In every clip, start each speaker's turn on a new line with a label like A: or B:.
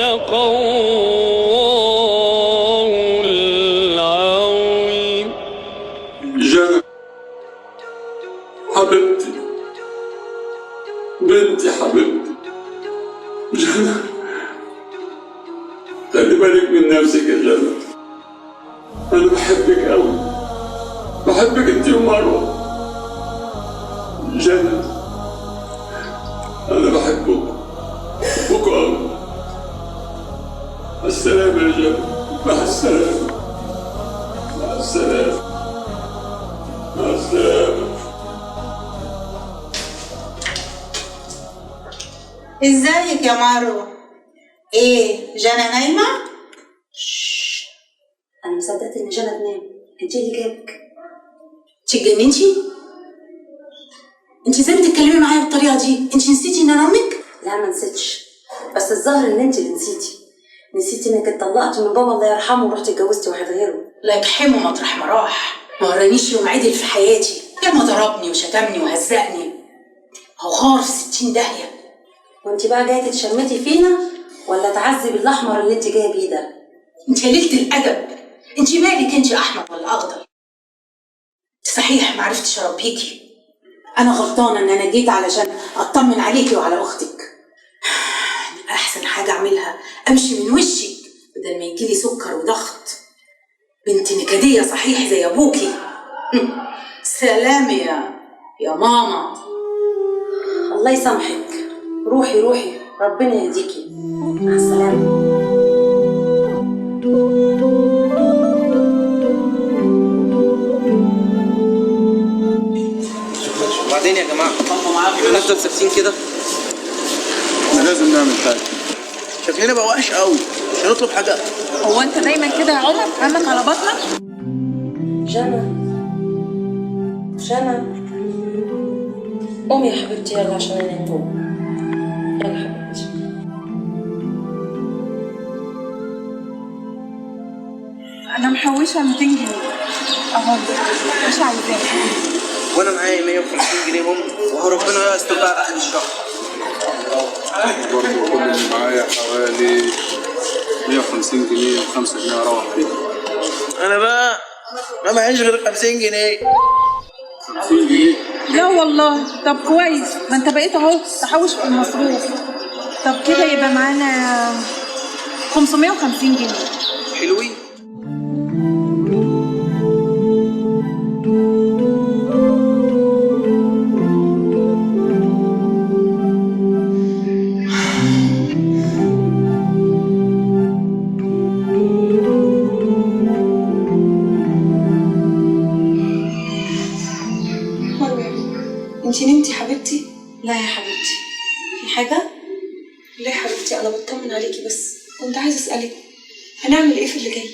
A: صدق الله العظيم.
B: جنى حبيبتي، بنتي حبيبتي جنى، خلي بالك من نفسك يا جنى. أنا بحبك أوي، بحبك أنت ومروة. جنى أنا بحبك أوي. مع السلامة يا جنى، مع السلامة، مع السلامة، مع السلامة.
C: ازيك يا مروة؟ ايه جنى نايمة؟
D: انا مصدقت ان جنى تنام. انت اللي جابك؟
C: اتجننتي؟ انت ازاي بتتكلمي معايا بالطريقة دي؟ انت نسيتي ان انا امك؟
D: لا ما نسيتش، بس الظاهر ان انت اللي نسيتي انك اتطلقت من بابا الله يرحمه ورحتي اتجوزتي واحد غيره.
C: لا يجحمه مطرح ما راح، ما ورانيش يوم عدل في حياتي، يا ما ضربني وشتمني وهزقني، هو غار في 60 داهية.
D: وانت بقى جايه تتشمتي فينا ولا تعذبي الاحمر اللي انت جايه بيه ده؟
C: انت قليلة الادب، انت مالك انت احمر ولا اخضر؟ صحيح ما عرفتش اربيكي، انا غلطانه ان انا جيت علشان اطمن عليكي وعلى اختك. احسن حاجه اعملها امشي من وشك بدل ما يجيلي سكر وضغط. بنت نكديه صحيح زي ابوكي. سلام يا ماما.
D: الله يسامحك، روحي ربنا يهديكي. مع السلامه.
E: وبعدين يا جماعه هنفضل ثابتين كده؟
B: احنا لازم نعمل حاجة.
E: شكلنا بقى وحش قوي، مش هنطلب حاجه.
F: هو انت دايما كده يا عمر عندك على بطنك؟
D: جنى قومي يا حبيبتي يلا عشان انام جوه. يلا حبيبتي.
F: انا محوشه 200 جنيه اهو، مش عايزاها.
E: وانا معايا 150 جنيه هم، وهو ربنا يستر بقى اخر الشهر.
B: برضه كل اللي معايا حوالي 150 جنيه و5 جنيه اروح بيها.
E: انا بقى ما معيش غير 50 جنيه.
B: 50 جنيه؟
F: لا والله. طب كويس، ما انت بقيت اهو تحوش في المصروف. طب كده يبقى معانا 550 جنيه.
E: حلوين.
G: انتي نمتي حبيبتي؟
D: لا يا حبيبتي، في حاجه؟
G: لا يا حبيبتي، انا بطمن عليكي بس كنت عايزه اسالك هنعمل ايه في اللي جاي؟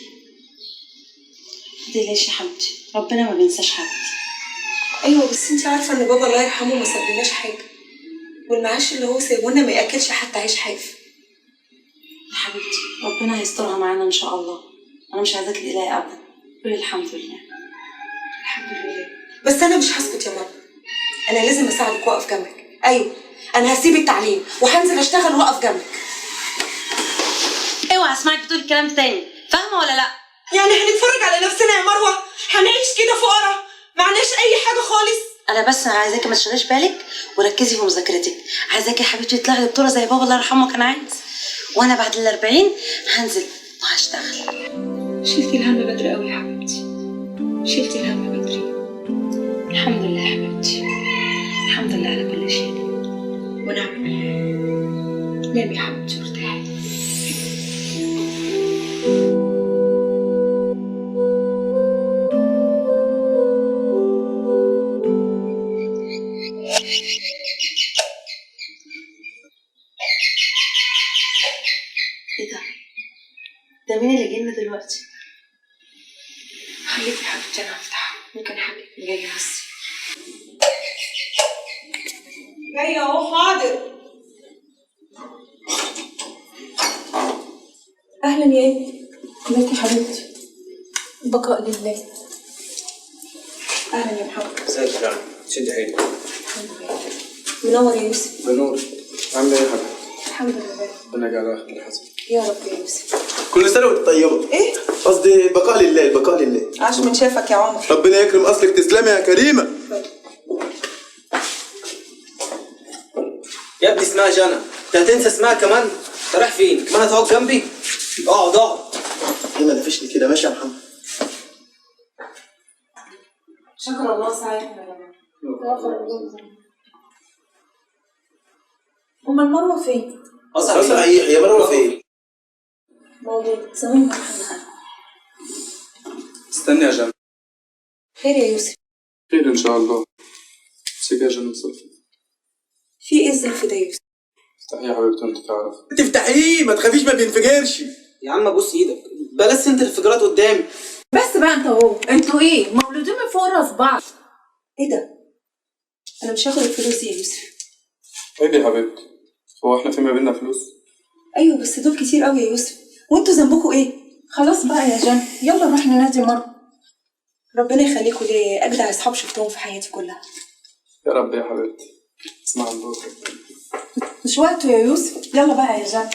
D: متقلقيش يا حبيبتي، ربنا ما بينساش حد.
G: ايوه بس انتي عارفه ان بابا الله يرحمه ما سابلناش حاجه، والمعاش اللي هو سايبهولنا ما ياكلش حتى عيش حاف.
D: يا حبيبتي ربنا هيسترها معانا ان شاء الله. انا مش عايزاكي تقلقي ابدا، قولي الحمد لله.
G: الحمد لله. بس انا مش هسكت يا ماما، انا لازم اساعدك واقف جنبك. ايوه انا هسيب التعليم وهنزل اشتغل واقف جنبك.
D: اوعى اسمعك بتقولي الكلام تاني، فاهمه ولا لا؟
G: يعني هنتفرج على نفسنا يا مروه؟ هنعيش كده فقراء معناش اي حاجه خالص؟
D: انا بس عايزاكي ما تشغليش بالك وركزي في مذاكرتك. عايزاكي يا حبيبتي تطلعي دكتوره زي بابا الله يرحمه كان عايز. وانا بعد ال40 هنزل وهشتغل.
G: شلتي الهم بدري قوي يا حبيبتي، شلتي الهم بدري.
D: الحمد لله يا حبيبتي، الحمد لله على كل شيء.
G: ونعم بالله. نامي يا حبيبتي وارتاحي.
D: ايه ده مين اللي جاي دلوقتي؟
G: خليكي يا حبيبتي انا هفتحها، ممكن حد يكون جاي بس. جايه اهو. حاضر. اهلا يا ابني. ازيك يا حبيبتي؟ البقاء لله. اهلا يا محمد.
E: ازيك يا جماعه؟ شدي حيلك.
G: الحمد لله. منور يا يوسف.
B: بنور، عامله ايه يا حبيبتي؟
G: الحمد لله.
B: ربنا يجعلها خير الحسن.
G: يا رب يا يوسف.
E: كل سنه وانت طيبه.
G: ايه؟
E: قصدي البقاء لله، البقاء لله.
G: عاش من شافك يا عمر.
E: ربنا يكرم اصلك، تسلمي يا كريمه. يا ابني اسمها جنى، انت هتنسى اسمها كمان؟ انت رايح فين؟ كمان هتقعد جنبي؟ اقعد. ايه ما نفشني كده، ماشي يا محمد.
C: شكر الله ساعدنا يا
F: امال مروه فين؟
E: اصلا يا مروه فين؟
F: موجود. ثواني.
B: استني يا جنى.
G: خير يا يوسف.
B: خير ان شاء الله. امسكي يا جنى بصلفي.
G: في ايه الزلف ده يا يوسف؟
B: افتحي يا حبيبتي انت تعرف.
E: تفتحيه ما تخافيش، ما بينفجرش. يا عم بص ايدك، بلاش انت الانفجارات قدامي.
F: بس بقى انت اهو، انتوا ايه؟ مولودين من فوق راس بعض.
G: ايه ده؟ انا مش هاخد الفلوس دي يا يوسف.
B: ايه دي يا حبيبتي؟ هو احنا في ما بيننا فلوس؟
G: ايوه بس دول كتير قوي يا يوسف، وانتوا ذنبكم ايه؟
F: خلاص بقى يا جن، يلا نروح ننادي مروه.
G: ربنا يخليكم ليا، اجدع اصحاب شفتهم في حياتي كلها.
B: يا رب يا حبيبتي. اسمع عن بوك.
F: مش وقته يا يوسف، يلا بقى يا جن.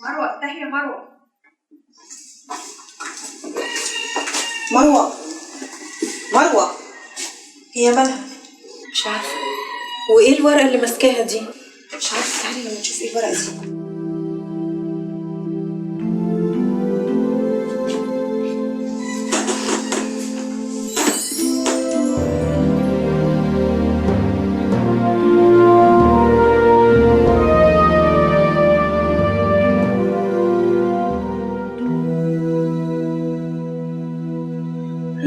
F: مروه افتحي يا مروه.
G: مروه
F: هي مالها؟
G: مش عارفه.
F: وايه الورقه اللي ماسكاها دي؟
G: مش عارفه، تعالي لما نشوف ايه الورقه دي.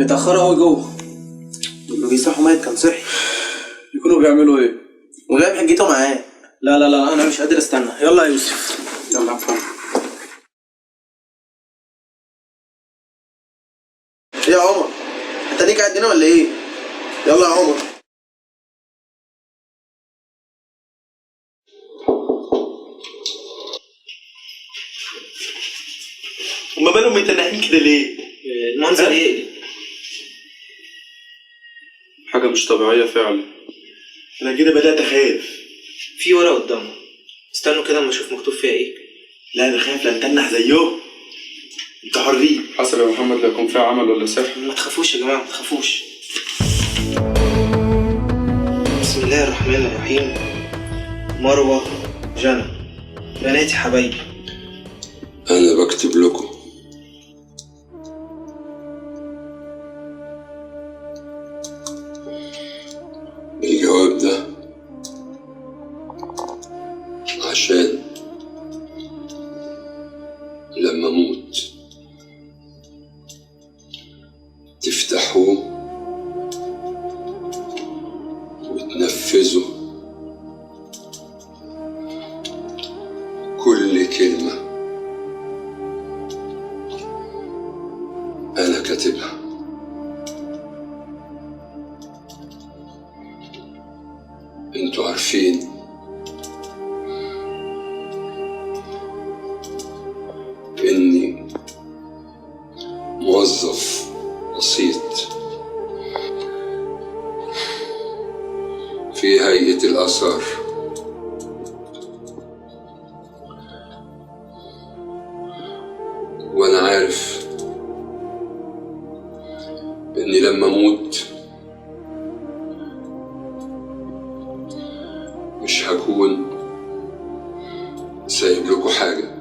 E: اتأخروا قوي جوه. اللي بيصحوا ميت كان صحي.
B: يكونوا بيعملوا ايه؟
E: وجايب حجته معاه. لا انا مش قادر استنى. يلا يا يوسف.
B: يلا يا محمد.
E: ايه يا عمر؟ انت ليك قاعد هنا ولا ايه؟ يلا يا عمر. هما مالهم متنحين كده ليه؟ المنظر ايه؟
B: حاجة مش طبيعية فعلا.
E: انا كده بدأت اخاف. في ورقة قدامه، استنوا كده اما اشوف مكتوب فيها ايه. لا انا خايف لا نتنح زيهم. انتوا حرين.
B: حسب يا محمد، لا يكون فيها عمل ولا سحر.
E: ما تخافوش يا جماعة، ما تخافوش. بسم الله الرحمن الرحيم. مروة، جنى، بناتي حبايبي.
B: أنا بكتب لكم. الجواب ده عشان لما أموت تفتحوه وتنفذوا كل كلمة أنا كاتبها. انتوا عارفين إني موظف بسيط في هيئة الآثار، وأنا عارف إني لما أموت مش هكون سايب لكم حاجة،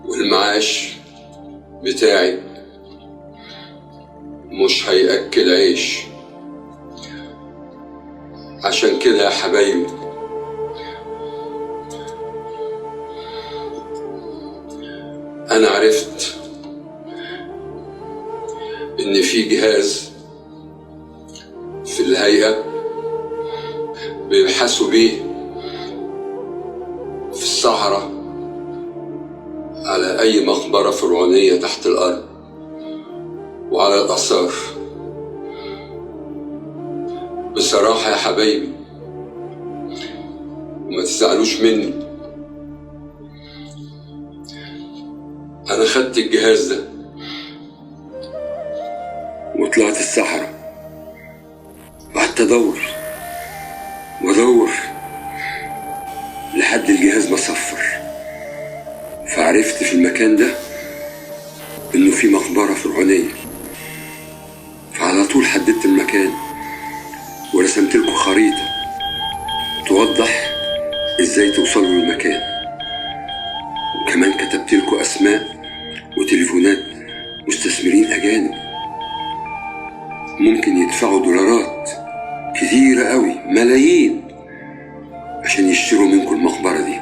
B: والمعاش بتاعي مش هيأكل عيش. عشان كده يا حبايبي أنا عرفت إن في جهاز في الهيئة بيبحثوا بيه في الصحراء على أي مقبرة فرعونية تحت الأرض وعلى الآثار. بصراحة يا حبايبي وما تزعلوش مني، أنا خدت الجهاز ده وطلعت الصحراء، وقعدت ادور وادور لحد الجهاز ما صفر، فعرفت في المكان ده انه في مقبرة فرعونية، فعلى طول حددت المكان ورسمت لكم خريطة توضح ازاي توصلوا للمكان، وكمان كتبت لكم اسماء وتليفونات مستثمرين اجانب ممكن يدفعوا دولارات كتيرة قوي، ملايين، عشان يشتروا منكم المقبرة دي.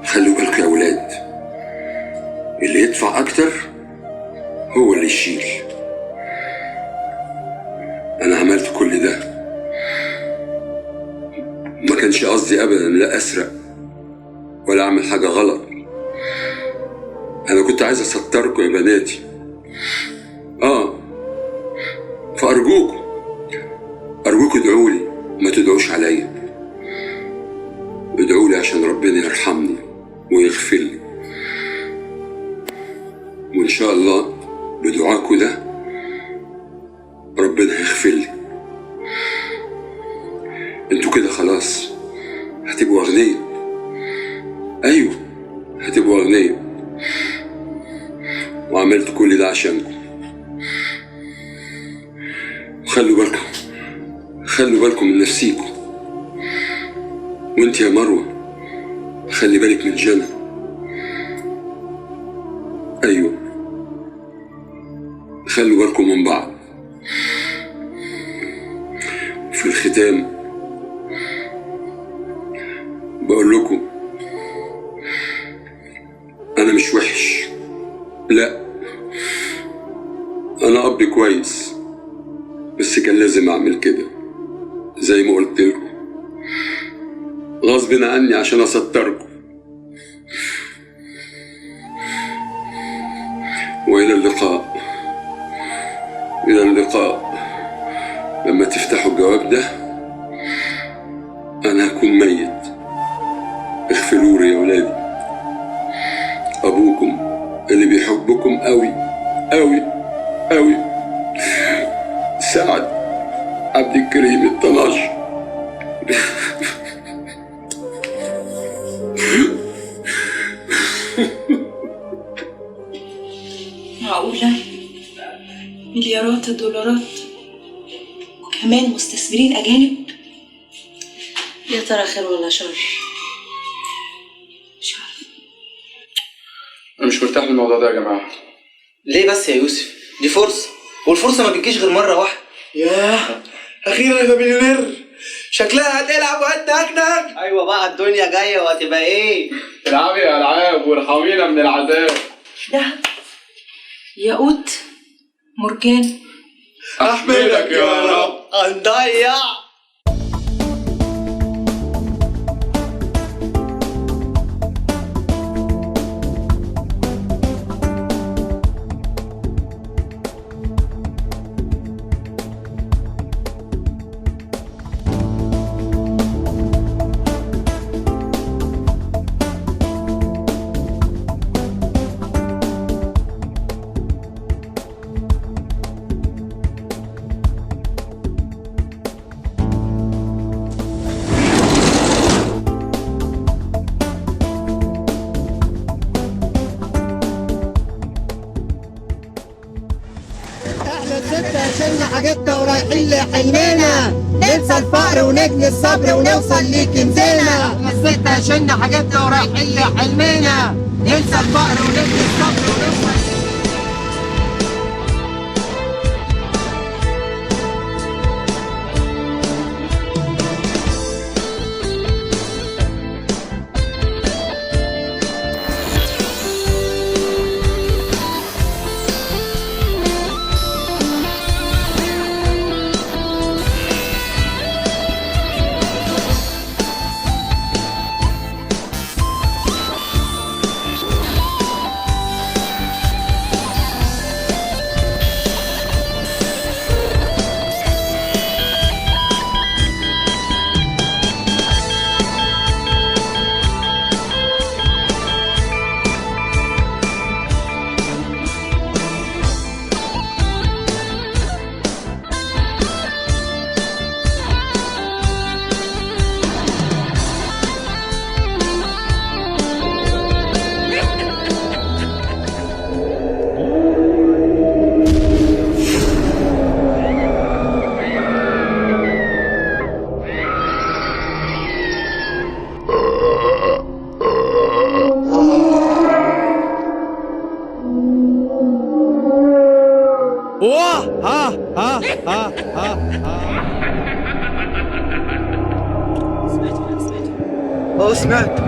B: خلوا بالكم يا ولاد، اللي يدفع اكتر هو اللي يشيل. انا عملت كل ده، ما كانش قصدي ابدا لا اسرق ولا اعمل حاجة غلط. انا كنت عايز اسطركم يا بناتي، فارجوكم ادعوا لي، ما تدعوش عليا، ادعوا لي عشان ربنا يرحمني ويغفر لي، وان شاء الله بدعاكم ده ربنا هيغفر لي. انتوا كده خلاص هتبقوا اغنياء، ايوه هتبقوا اغنياء، وعملت كل ده عشانكم. خلوا بالكم من نفسيكم. وانت يا مروة خلي بالك من جنى. ايوه خلوا بالكم من بعض. في الختام بقول لكم انا مش وحش، لا انا اب كويس، بس كان لازم اعمل كده زي ما قلت لكم غصب عني عشان اسطركم. والى اللقاء، الى اللقاء. لما تفتحوا الجواب ده انا هكون ميت، اغفروا لي يا ولادي. ابوكم اللي بيحبكم قوي قوي قوي، سعد عبد الكريم الطناش.
G: معقولة مليارات الدولارات وكمان مستثمرين أجانب؟
D: يا ترى خير ولا شر؟
G: مش عارفة.
A: أنا مش مرتاح للموضوع ده يا جماعة.
E: ليه بس يا يوسف؟ دي فرصة، والفرصة ما بتجيش غير مرة واحدة.
H: ياه أخيرا يا مليونير، شكلها هتلعب وهتنكنك.
E: أيوة بقى الدنيا جاية وهتبقى إيه؟
A: العبي يا ألعاب وارحمينا من العذاب.
G: دهب، ياقوت، مرجان.
A: أحمدك يا رب.
E: هنضيع.
I: شلنا حاجتنا ورايحين لحلمنا، ننسى الفقر ونجني الصبر ونوصل لكنزنا. احنا الستة شلنا حاجتنا ورايحين لحلمنا، ننسى الفقر ونجني الصبر ونوصل. واه ها ها ها ها
H: سمعت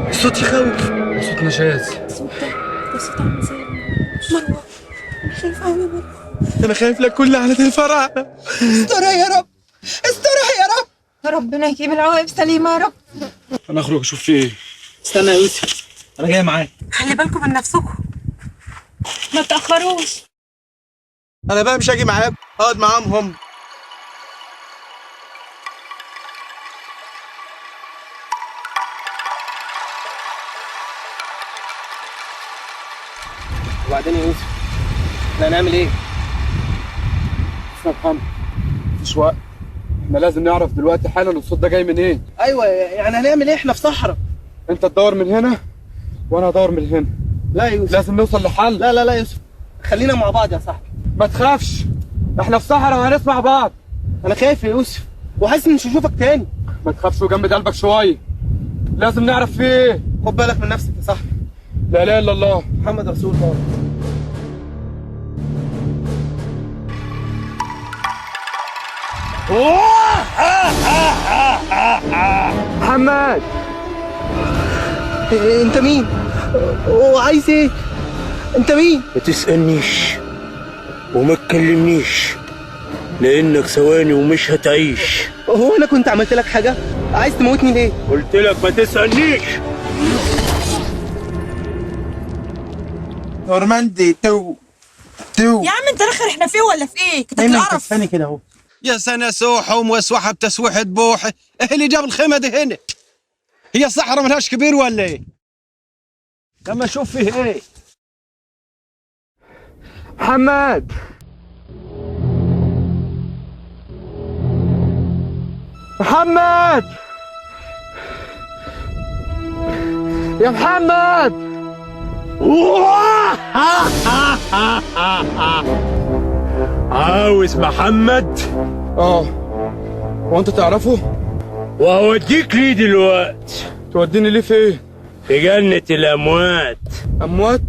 H: الصوت يخوف.
A: صوت نشاز.
H: انا خايف لك كل لعنة الفراعنة.
G: استرها يا رب، استرها يا رب، ربنا يجيب العواقب سليمة يا رب.
A: انا اخرج اشوف في ايه.
H: استنى يا يوسف، انا جاي معاك.
G: خلي بالكم من نفسكم، ما تأخروش.
H: انا بقى مش هاجي معاك، اقعد معاهم هم. وبعدين يا يوسف احنا هنعمل ايه؟
A: اسمع محمد، مفيش وقت. احنا لازم نعرف دلوقتي حالا الصوت ده جاي منين.
H: ايوه يعني هنعمل ايه؟ احنا في صحراء.
A: انت تدور من هنا وانا ادور من هنا.
H: لا يا يوسف،
A: لازم نوصل لحل.
H: لا لا لا يا يوسف، خلينا مع بعض يا صاحبي.
A: ما تخافش، احنا في صحراء وهنسمع بعض.
H: انا خايف يا يوسف وحاسس اني مش هشوفك تاني.
A: ما تخافش وجنب قلبك شويه، لازم نعرف في ايه.
H: خد بالك من نفسك يا صاحبي.
A: لا اله الا الله
H: محمد رسول الله.
A: محمد،
H: انت مين؟ وعايز ايه؟ انت مين؟
I: ما تسألنيش وما تكلمنيش لانك ثواني ومش هتعيش.
H: هو انا كنت عملت لك حاجه؟ عايز تموتني ليه؟
I: قلت لك ما تسألنيش.
H: نورماندي تو
G: يا عم انت الاخر احنا فيه ولا في ايه؟ كنت
H: دايما
G: بتعرف
H: كفاني كده اهو.
I: يا سنة سوحة وموسوحة بتسويحة بوحة، ايه اللي جاب الخيمة دي هنا؟ هي الصحراء ملهاش كبير ولا ايه؟ لما اشوف فيه ايه؟
A: محمد، محمد، يا محمد.
I: عاوز محمد؟
A: اه، هو انت تعرفه؟
I: وهوديك ليه دلوقتي؟
A: توديني ليه فين؟
I: في جنة الأموات.
A: اموات؟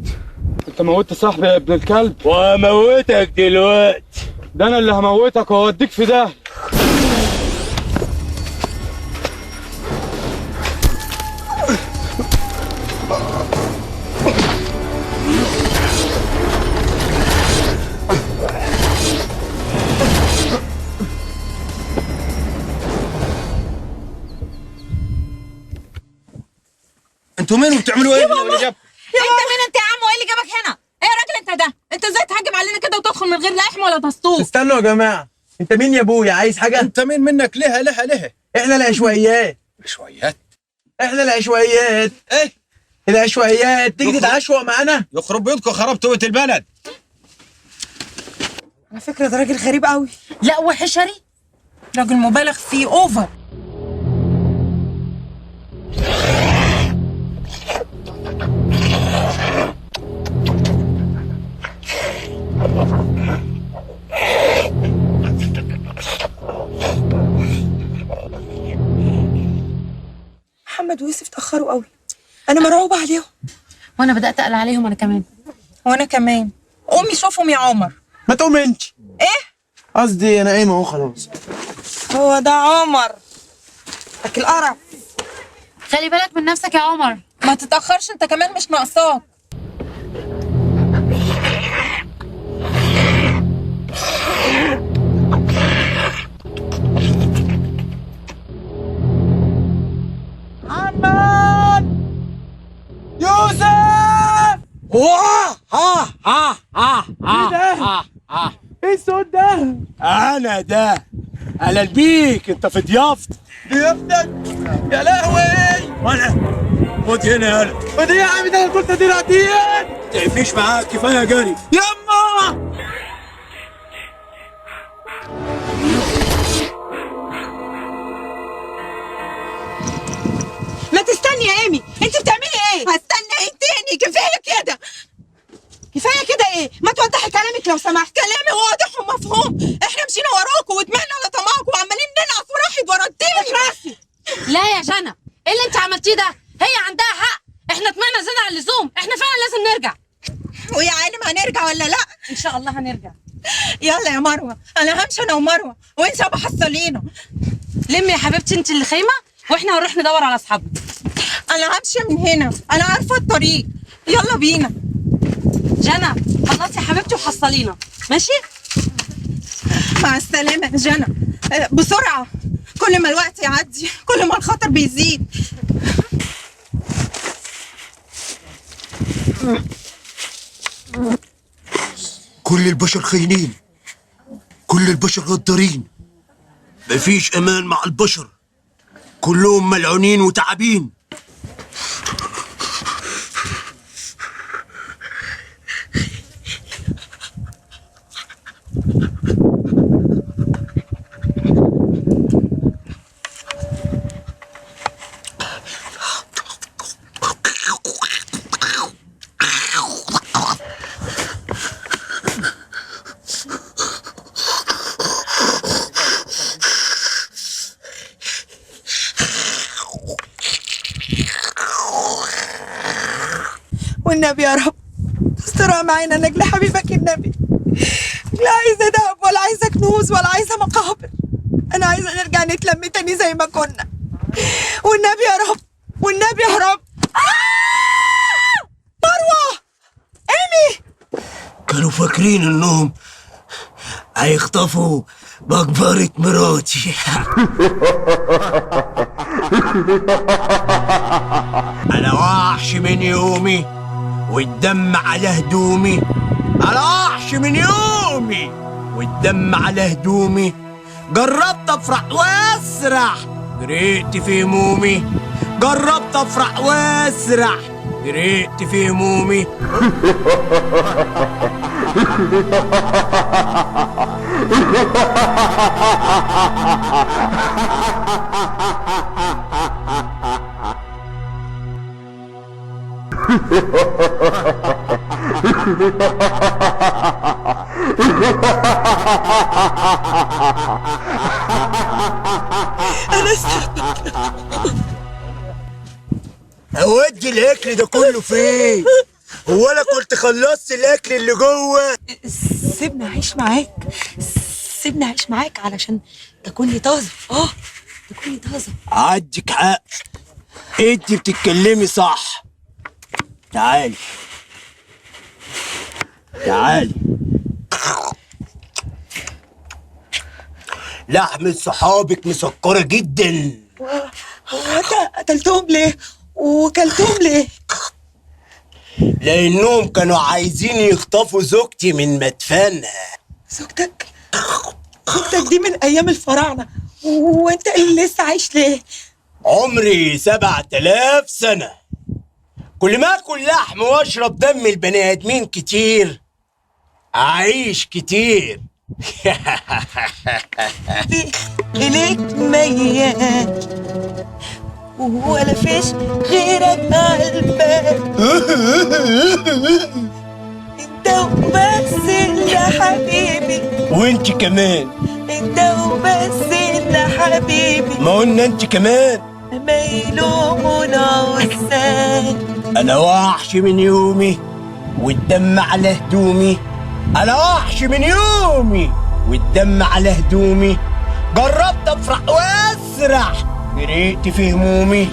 A: انت موتت صاحبي يا ابن الكلب.
I: وهموتك دلوقتي.
A: ده انا اللي هموتك وهوديك في ده.
I: انتوا مين وبتعملوا ايه؟ اللي جاب؟
F: انت مين انت يا عم وايه اللي جابك هنا؟ ايه يا راجل انت ده؟ انت ازاي تهاجم علينا كده وتدخل من غير لحم ولا دستور؟
H: استنوا يا جماعه، انت مين يا ابويا؟ عايز حاجه؟
I: انت مين منك ليه؟
H: احنا العشوائيات.
I: شويات؟
H: احنا العشوائيات.
I: ايه؟
H: العشوائيات، تيجي تتعشوق معانا؟
I: يخرب بيتكم، خربتوا بيت البلد.
G: على فكرة ده راجل غريب قوي.
F: لا وحشري، راجل مبالغ فيه اوفر.
G: محمد ويوسف اتأخروا قوي، أنا مرعوبة عليهم.
D: وانا بدات اقلق عليهم انا كمان.
F: وانا كمان. قومي شوفهم يا عمر.
H: ما تقوم انت.
F: ايه؟
H: قصدي انا قايمه اهو خلاص.
F: هو ده عمر لك القرف.
D: خلي بالك من نفسك يا عمر.
F: ما تتأخرش انت كمان، مش ناقصاك.
H: محمد يوسف. ايه الصوت ده؟
I: انا ده على البيك، انت في ضيافتي.
H: ضيافتك؟ يا لهوي.
I: وانا خد هنا يالا.
H: ودي يا عم، ده انا قلت ادير عتيق.
I: تعبنيش معاك، كفايه جري.
H: يما
G: ما تستني يا إيمي، أنت بتعملي إيه؟ هستنى إيه تاني؟ كفاية كده. كفاية كده إيه؟ ما توضحي كلامك لو سمحت، كلامي واضح ومفهوم، إحنا مشينا وراكوا وطمعنا على طمعكوا وعمالين ننقص واحد ورا التاني. راسي.
D: لا يا جنى، ايه اللي انت عملتيه ده؟ هي عندها حق، احنا طمعنا زيادة عن اللزوم، احنا فعلا لازم نرجع.
G: ويا عالم هنرجع ولا لا؟
D: ان شاء الله هنرجع.
G: يلا يا مروه، انا همشي انا ومروه وانت ابو حصلينا.
D: لمي يا حبيبتي انت اللي خايمه واحنا هنروح ندور على اصحابنا.
G: انا همشي من هنا، انا عارفه الطريق. يلا بينا.
D: جنى خلصي يا حبيبتي وحصلينا ماشي.
G: مع السلامه يا جنى. بسرعه، كل ما الوقت يعدي كل ما الخطر بيزيد.
H: كل البشر خاينين، كل البشر غدارين، مفيش امان مع البشر، كلهم ملعونين وتعبين.
G: والنبي يا رب استرها معانا لاجل حبيبك النبي. لا عايزه دهب ولا عايزه كنوز ولا عايزه مقابر، انا عايزه نرجع نتلم تاني زي ما كنا. والنبي يا رب، والنبي يا رب. مروه، ايمي،
H: كانوا فاكرين انهم هيخطفوا مقبرة مراتي. انا وحش من يومي والدم على هدومي، انا وحش من يومي والدم على هدومي، جربت افرح واسرح غرقت في همومي، جربت افرح واسرح غرقت في همومي. اودي الاكل ده كله فين؟ هو انا كنت خلصت الاكل اللي جوه؟
G: سيبني اعيش معاك، سيبني اعيش معاك علشان تكون لي طازه. تكون لي طازه.
H: عندك حق، انت بتتكلمي صح. تعالي تعالي، لحمة صحابك مسكرة جدا.
G: وانت قتلتهم ليه؟ وكلتهم ليه؟
H: لانهم كانوا عايزين يخطفوا زوجتي من مدفنها.
G: زوجتك دي من ايام الفراعنه، وانت اللي لسه عايش ليه؟
H: عمري 7000 سنة، كل ما اكل لحم واشرب دم البني ادمين كتير اعيش كتير.
G: إليك ميال ولا فيش غيرك عالبال، انت وبس اللي حبيبي،
H: وانت كمان،
G: انت وبس اللي حبيبي،
H: ما قلنا انت كمان.
G: ما يلومونا عزال.
H: انا وحش من يومي والدم على هدومي، انا وحش من يومي والدم على هدومي، جربت افرح واسرح غرقت في همومي،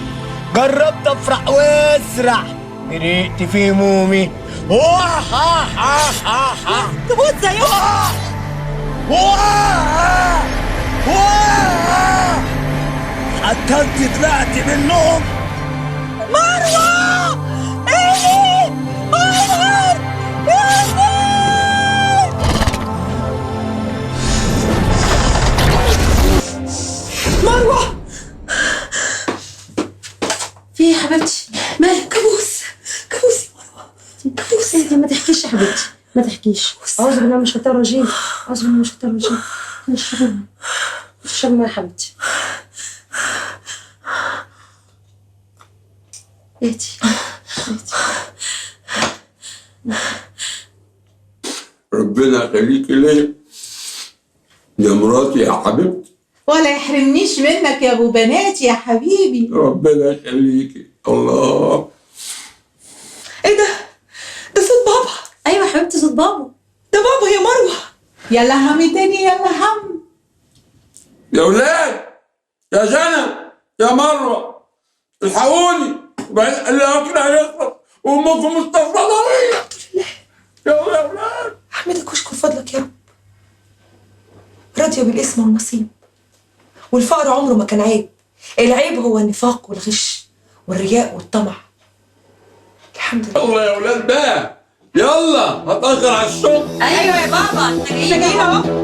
H: جربت افرح واسرح غرقت في همومي.
G: تموت زيهم.
H: حتى انت طلعتي منهم.
G: مروه، ايه مروه، مروه.
D: في ايه يا حبيبتي؟ مالك؟
G: كابوس يا مروه، كابوس.
D: انت ما تحكيش يا حبيبتي، ما تحكيش. اعوذ بالله من الشيطان الرجيم، اعوذ بالله من الشيطان الرجيم. اشربي ميه يا حبيبتي. اهدي اهدي.
B: ربنا يخليكي ليا يا مراتي يا حبيبتي.
C: ولا يحرمنيش منك يا ابو بناتي يا حبيبي.
B: ربنا يخليكي. الله،
G: ايه ده؟ ده صوت بابا.
D: ايوه يا حبيبتي صوت بابا.
G: ده بابا يا مروه. يلا همي تاني، يلا هم.
J: يا ولاد، يا جنى، يا مروه، الحقوني وبعدين الاكل هيخلص وامكم مستفرضويه. يلا يا ولاد.
K: احمدك واشكر فضلك يا رب. راضيه بالاسم والنصيب. والفقر عمره ما كان عيب، العيب هو النفاق والغش والرياء والطمع. الحمد لله.
J: يلا يا ولاد بقى، يلا هتأخر على الشغل.
G: ايوه يا بابا، احنا جايين اهو.